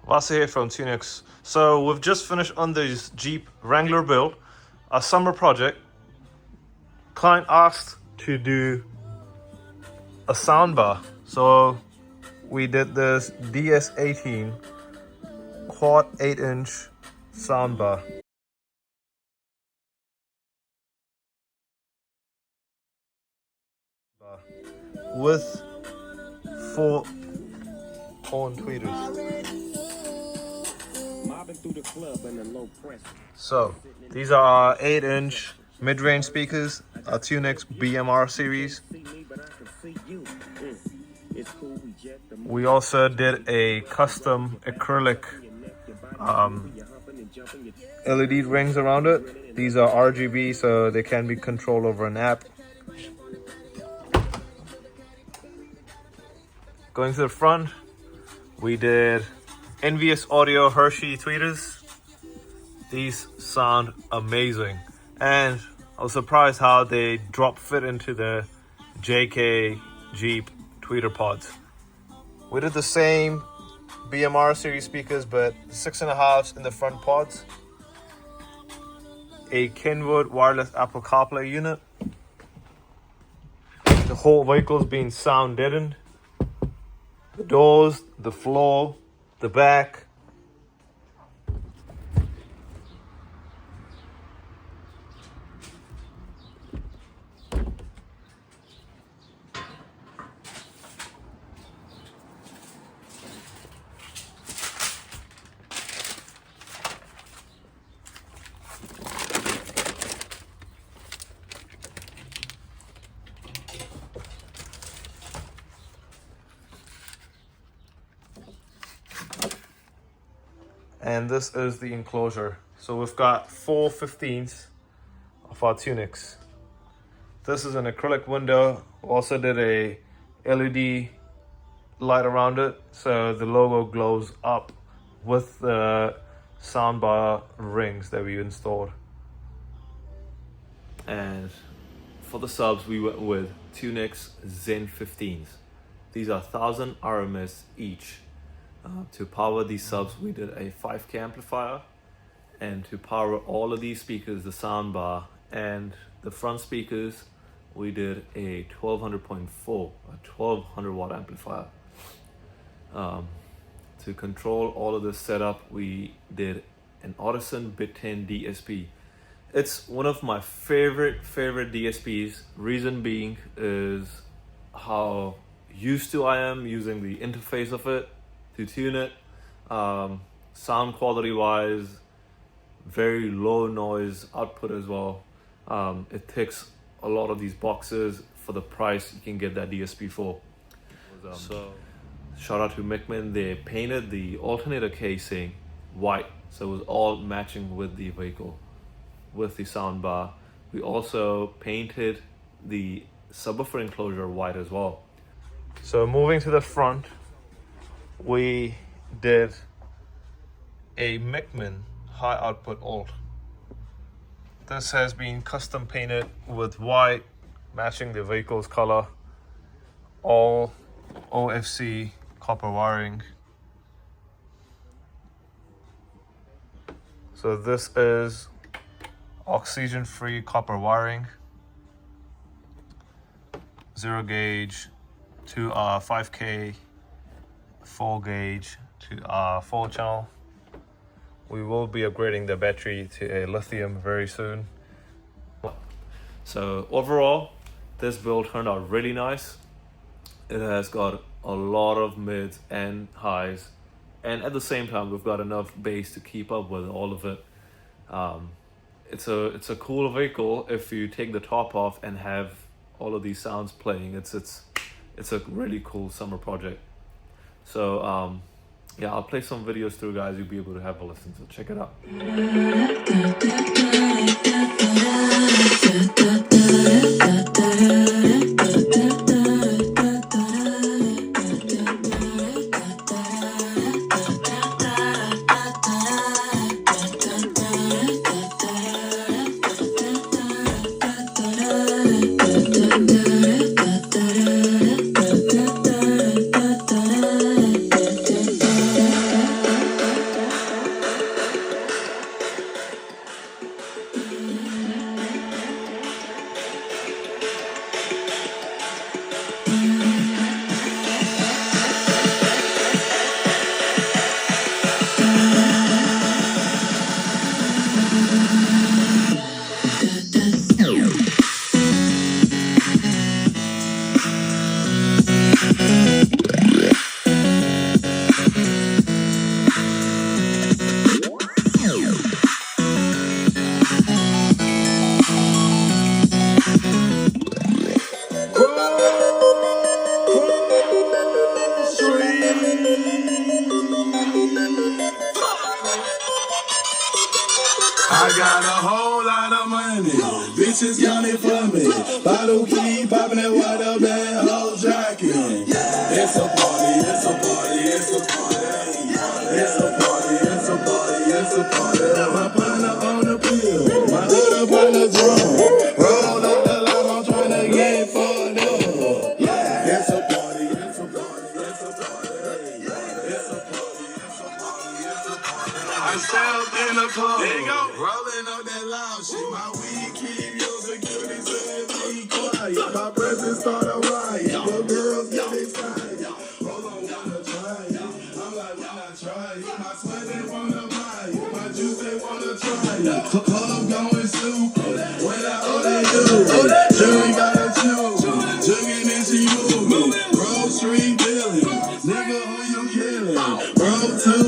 Vasa here from Tunex. So we've just finished on this Jeep Wrangler build, a summer project. Client asked to do a soundbar, so we did this DS18 quad 8-inch soundbar. With 4 horn tweeters. So these are our 8-inch mid-range speakers, our Tunex BMR series. We also did a custom acrylic LED rings around it. These are RGB, so they can be controlled over an app. Going to the front, we did Envious Audio Hershey tweeters. These sound amazing, and I was surprised how they drop fit into the JK Jeep tweeter pods. We did the same BMR series speakers, but 6.5s in the front pods. A Kenwood wireless Apple Carplay unit. The whole vehicle is being sound deadened. The doors, the floor, the back. And this is the enclosure. So we've got 4 15s of our Tunex. This is an acrylic window. We also did a LED light around it, so the logo glows up with the soundbar rings that we installed. And for the subs, we went with Tunex Zen 15s. These are 1000 RMS each. To power these subs, we did a 5K amplifier, and to power all of these speakers, the soundbar and the front speakers, we did a 1200.4, a 1200 watt amplifier. To control all of this setup, we did an Audison Bit Ten DSP. It's one of my favorite DSPs. Reason being is how used to I am using the interface of it to tune it. Sound quality wise, very low noise output as well. It ticks a lot of these boxes for the price you can get that DSP for. So shout out to Mechman. They painted the alternator casing white, so it was all matching with the vehicle, with the soundbar. We also painted the subwoofer enclosure white as well. So moving to the front, we did a Mechman high output alt. This has been custom painted with white, matching the vehicle's color. All OFC copper wiring. So this is oxygen-free copper wiring. 0 gauge to 5K, 4 gauge to 4 channel. We will be upgrading the battery to a lithium very soon. So overall, this build turned out really nice. It has got a lot of mids and highs, and at the same time we've got enough bass to keep up with all of it. It's a cool vehicle if you take the top off and have all of these sounds playing. It's a really cool summer project. So yeah, I'll play some videos through, guys. You'll be able to have a listen, so check it out. I got a whole lot of money. Bitches counting for me. Bottle key, popping that water, bad whole jacking. It's a party, it's a party, it's a party. It's a party, it's a party, it's a party. My partner on the pill, my other partner drum. Roll up the line, I'm trying to get fucked up. It's a party, it's a party, it's a party. It's a party, it's a party, it's a party. I stepped in the club, there you go. Rolling up that loud shit. My weed keep your security saying be quiet. My presence start a riot, but girls get excited. Hold on, wanna try it. I'm like, wanna try it. My sweat they wanna buy it. My juice they wanna try it. Club going stupid. When I do, jury gotta choose. Jugging and she moving. Bro, street dealing. Nigga, who you killing? Bro, too